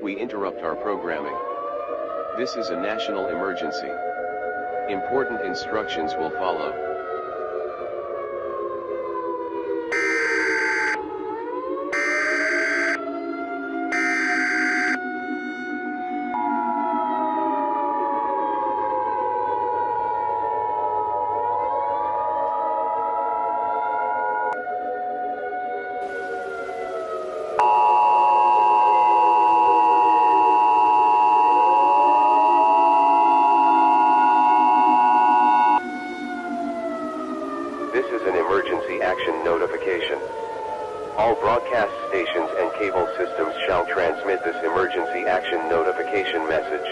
we interrupt our programming. This is a national emergency. Important instructions will follow. This is an emergency action notification. All broadcast stations and cable systems shall transmit this emergency action notification message.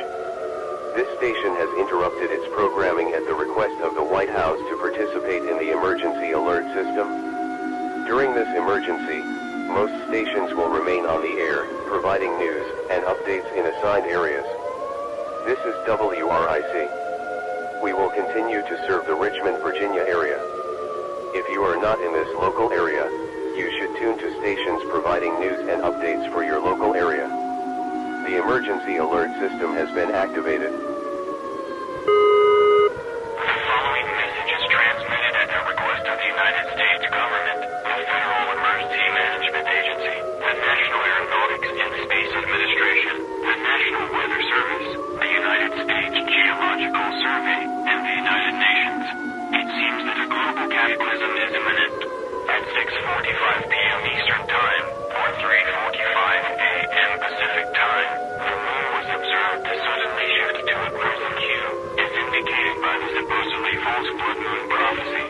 This station has interrupted its programming at the request of the White House to participate in the emergency alert system. During this emergency, most stations will remain on the air, providing news and updates in assigned areas. This is WRIC. We will continue to serve the Richmond, Virginia area. If you are not in this local area, you should tune to stations providing news and updates for your local area. The emergency alert system has been activated. The following message is transmitted at the request of the United States government, the Federal Emergency Management Agency, the National Aeronautics and Space Administration, the National Weather Service, the United States Geological Survey, and the United Nations. It seems that a global cataclysm is imminent. At 6:45 p.m. Eastern Time, or 3:45 a.m. Pacific Time, the moon was observed to suddenly shift to a crescent hue, as indicated by the supposedly false blood moon prophecy.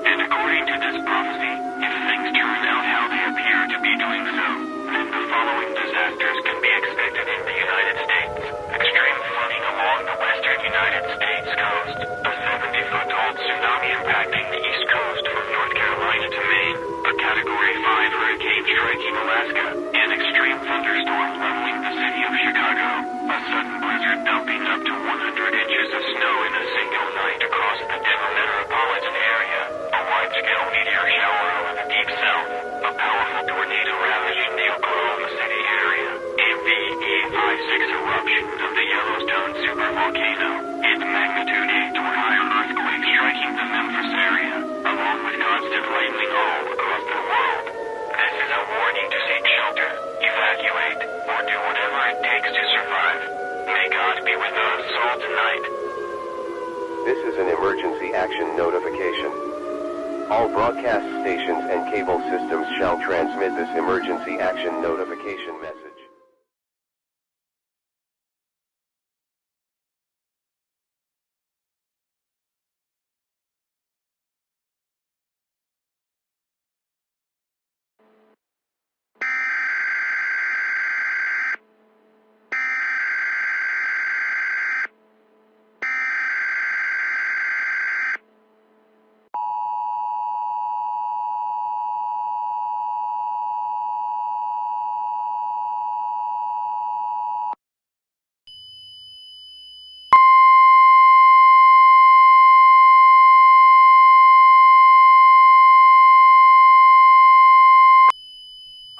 And according to this prophecy, if things turn out how they appear to be doing so, then the following disasters can be expected in the United States. Extreme flooding along the western United States coast, a 70-foot-tall tsunami impacting the east coast from North Carolina to Maine, a Category 5 hurricane striking Alaska, an extreme thunderstorm leveling the city of Chicago, a sudden blizzard dumping up to 100 inches of snow in a single night across the Denver metropolitan area, a wide-scale meteor shower over the Deep South, a powerful tornado ravaging the Oklahoma City area, a VE56 eruption of the Yellowstone supervolcano, and magnitude 8 or higher earthquake striking the Memphis area, along with constant lightning all across the world. This is a warning to seek shelter, evacuate, or do whatever it takes to survive. May God be with us all tonight. This is an emergency action notification. All broadcast stations and cable systems shall transmit this emergency action notification message.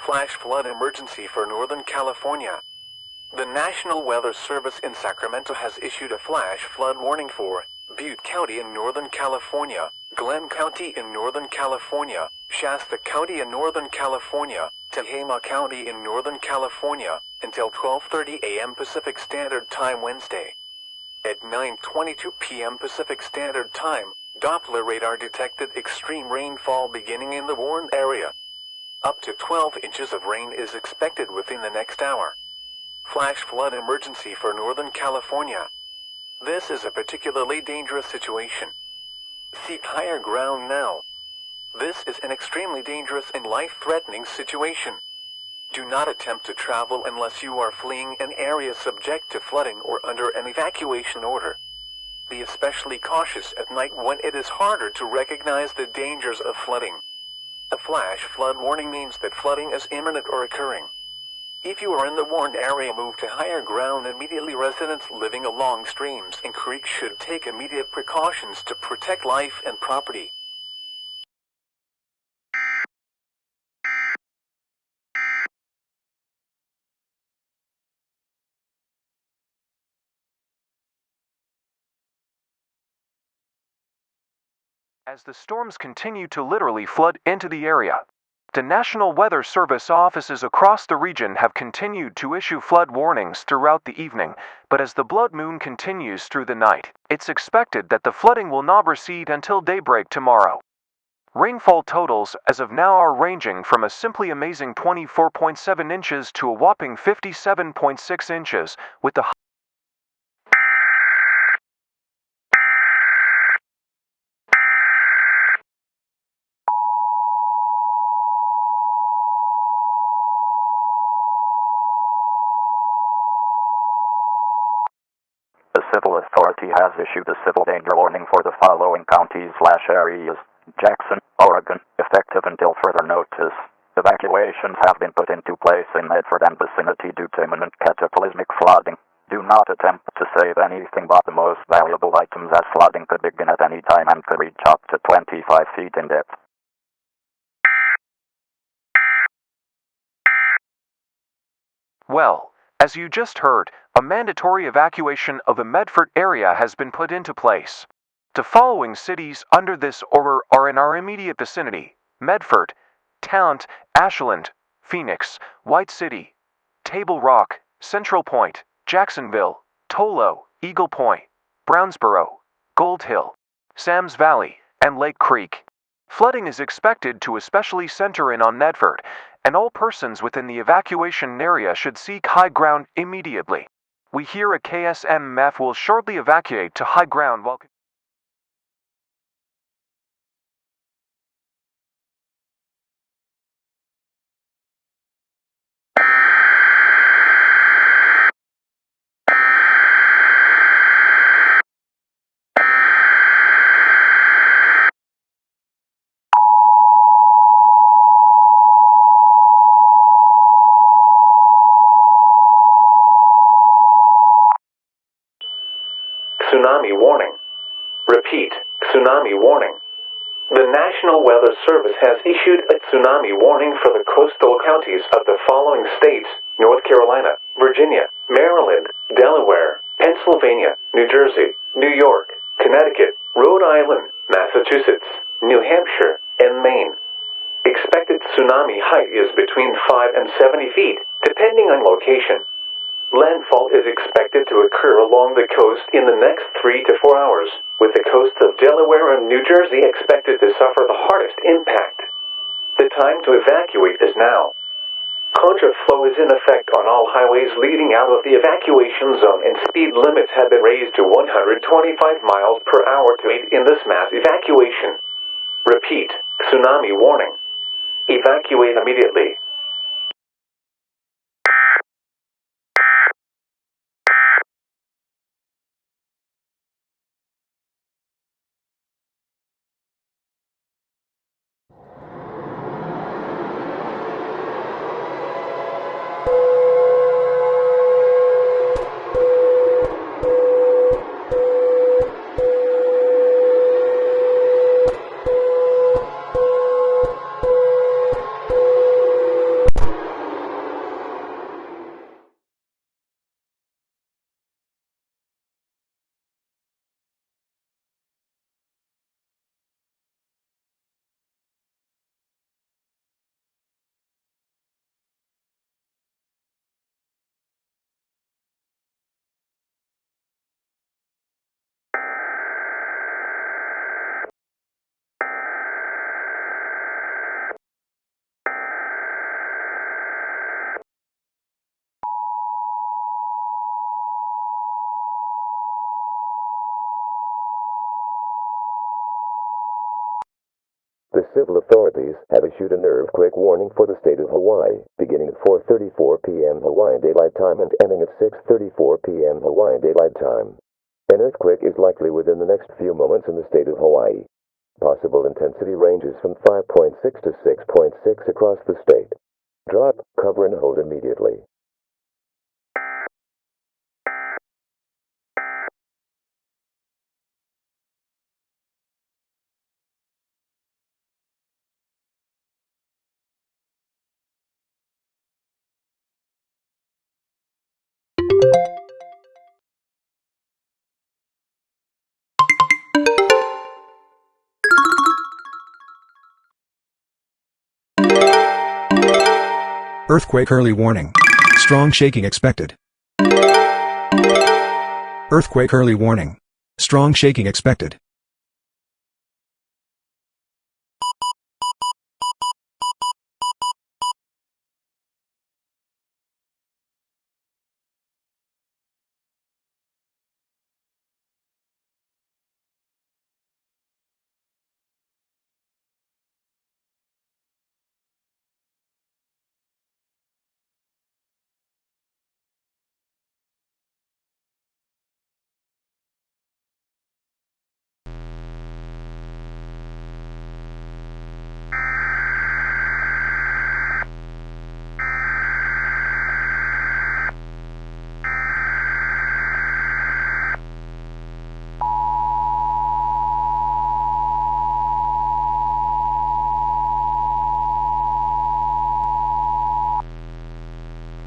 Flash flood emergency for Northern California. The National Weather Service in Sacramento has issued a flash flood warning for Butte County in Northern California, Glenn County in Northern California, Shasta County in Northern California, Tehama County in Northern California, until 12:30 a.m. Pacific Standard Time Wednesday. At 9:22 p.m. Pacific Standard Time, Doppler radar detected extreme rainfall beginning in the Warren area. Up to 12 inches of rain is expected within the next hour. Flash flood emergency for Northern California. This is a particularly dangerous situation. Seek higher ground now. This is an extremely dangerous and life-threatening situation. Do not attempt to travel unless you are fleeing an area subject to flooding or under an evacuation order. Be especially cautious at night when it is harder to recognize the dangers of flooding. A flash flood warning means that flooding is imminent or occurring. If you are in the warned area, move to higher ground immediately. Residents living along streams and creeks should take immediate precautions to protect life and property. as the storms continue to literally flood into the area. The National Weather Service offices across the region have continued to issue flood warnings throughout the evening, but as the blood moon continues through the night, it's expected that the flooding will not recede until daybreak tomorrow. Rainfall totals as of now are ranging from a simply amazing 24.7 inches to a whopping 57.6 inches, with the The civil authority has issued a civil danger warning for the following counties/areas: Jackson, Oregon, effective until further notice. Evacuations have been put into place in Medford and vicinity due to imminent cataclysmic flooding. Do not attempt to save anything but the most valuable items, as flooding could begin at any time and could reach up to 25 feet in depth. Well, as you just heard, a mandatory evacuation of the Medford area has been put into place. The following cities under this order are in our immediate vicinity: Medford, Talent, Ashland, Phoenix, White City, Table Rock, Central Point, Jacksonville, Tolo, Eagle Point, Brownsboro, Gold Hill, Sams Valley, and Lake Creek. Flooding is expected to especially center in on Medford, and all persons within the evacuation area should seek high ground immediately. We hear a KSMF will shortly evacuate to high ground while Tsunami warning. Repeat, tsunami warning. The National Weather Service has issued a tsunami warning for the coastal counties of the following states: North Carolina, Virginia, Maryland, Delaware, Pennsylvania, New Jersey, New York, Connecticut, Rhode Island, Massachusetts, New Hampshire, and Maine. Expected tsunami height is between 5 and 70 feet, depending on location. Landfall is expected to occur along the coast in the next 3 to 4 hours, with the coasts of Delaware and New Jersey expected to suffer the hardest impact. The time to evacuate is now. Contraflow is in effect on all highways leading out of the evacuation zone, and speed limits have been raised to 125 miles per hour to aid in this mass evacuation. Repeat, tsunami warning. Evacuate immediately. The civil authorities have issued an earthquake warning for the state of Hawaii, beginning at 4:34 p.m. Hawaiian Daylight Time and ending at 6:34 p.m. Hawaiian Daylight Time. An earthquake is likely within the next few moments in the state of Hawaii. Possible intensity ranges from 5.6 to 6.6 across the state. Drop, cover, and hold immediately. Earthquake early warning. Strong shaking expected. Earthquake early warning. Strong shaking expected.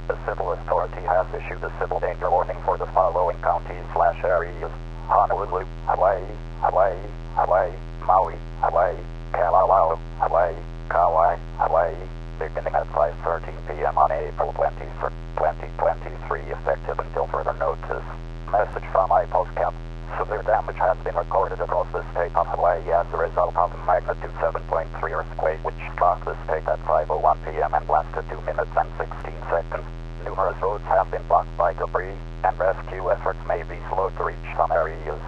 The Civil Authority has issued a civil danger warning for the following counties/areas: Honolulu, Hawaii, Hawaii, Hawaii, Maui, Hawaii, Kalawao, Hawaii, Kauai, Hawaii, beginning at 5:13 p.m. on April 21st, 2023, effective until further notice. Message from IPOSCAP. Severe damage has been recorded across the state of Hawaii as a result of a magnitude 7.3 earthquake which struck the state at 5:01 p.m. and lasted 2 minutes and 16 seconds. Numerous roads have been blocked by debris, and rescue efforts may be slow to reach some areas.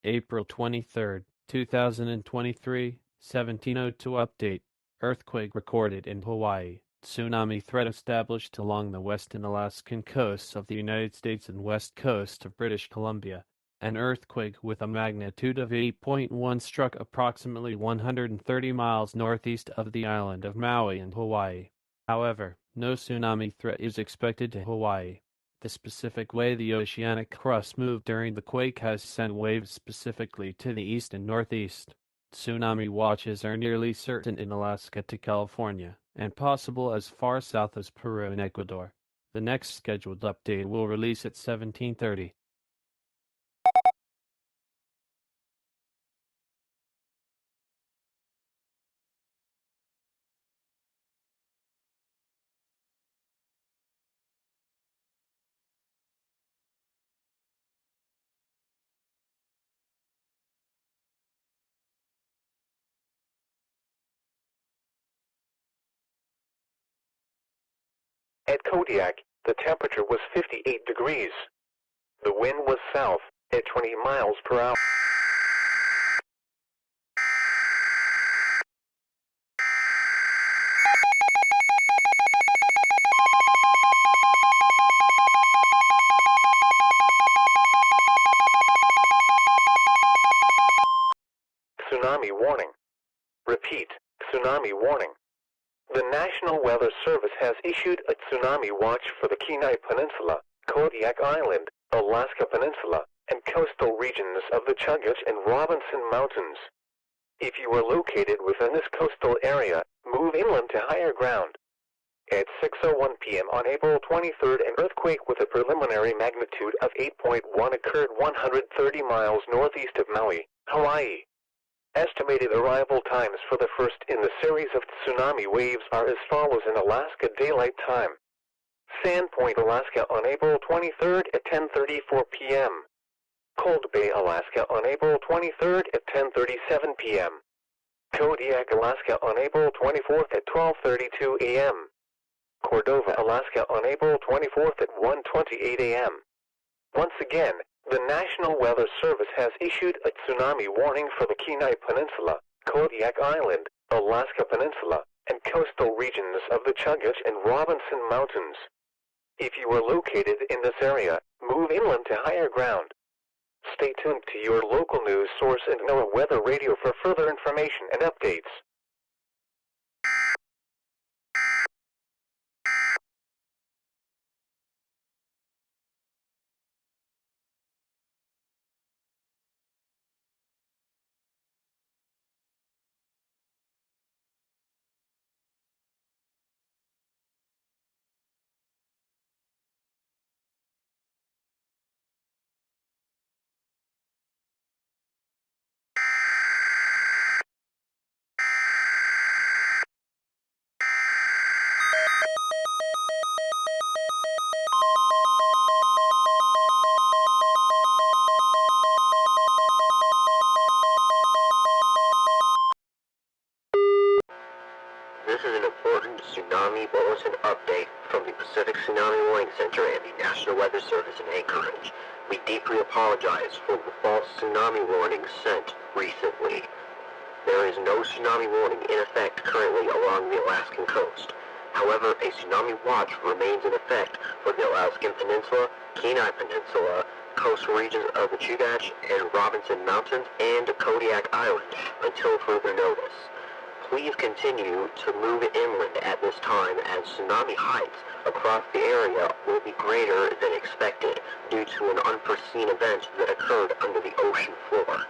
April 23, 2023, 17:02 update. Earthquake recorded in Hawaii. Tsunami threat established along the western Alaskan coasts of the United States and west coast of British Columbia. An earthquake with a magnitude of 8.1 struck approximately 130 miles northeast of the island of Maui in Hawaii. However, no tsunami threat is expected to Hawaii. The specific way the oceanic crust moved during the quake has sent waves specifically to the east and northeast. Tsunami watches are nearly certain in Alaska to California, and possible as far south as Peru and Ecuador. The next scheduled update will release at 17:30. At Kodiak, the temperature was 58 degrees. The wind was south at 20 miles per hour. Tsunami warning. Repeat, tsunami warning. The National Weather Service has issued a tsunami watch for the Kenai Peninsula, Kodiak Island, Alaska Peninsula, and coastal regions of the Chugach and Robinson Mountains. If you are located within this coastal area, move inland to higher ground. At 6:01 p.m. on April 23rd, an earthquake with a preliminary magnitude of 8.1 occurred 130 miles northeast of Maui, Hawaii. Estimated arrival times for the first in the series of tsunami waves are as follows in Alaska Daylight Time. Sandpoint, Alaska on April 23rd at 10:34 p.m. Cold Bay, Alaska on April 23rd at 10:37 p.m. Kodiak, Alaska on April 24th at 12:32 a.m. Cordova, Alaska on April 24th at 1:28 a.m. Once again, the National Weather Service has issued a tsunami warning for the Kenai Peninsula, Kodiak Island, Alaska Peninsula, and coastal regions of the Chugach and Robinson Mountains. If you are located in this area, move inland to higher ground. Stay tuned to your local news source and NOAA Weather Radio for further information and updates. This is an important tsunami bulletin update from the Pacific Tsunami Warning Center and the National Weather Service in Anchorage. We deeply apologize for the false tsunami warning sent recently. There is no tsunami warning in effect currently along the Alaskan coast. However, a tsunami watch remains in effect for the Alaskan Peninsula, Kenai Peninsula, coastal regions of the Chugach and Robinson Mountains, and Kodiak Island until further notice. Please continue to move inland at this time as tsunami heights across the area will be greater than expected due to an unforeseen event that occurred under the ocean floor.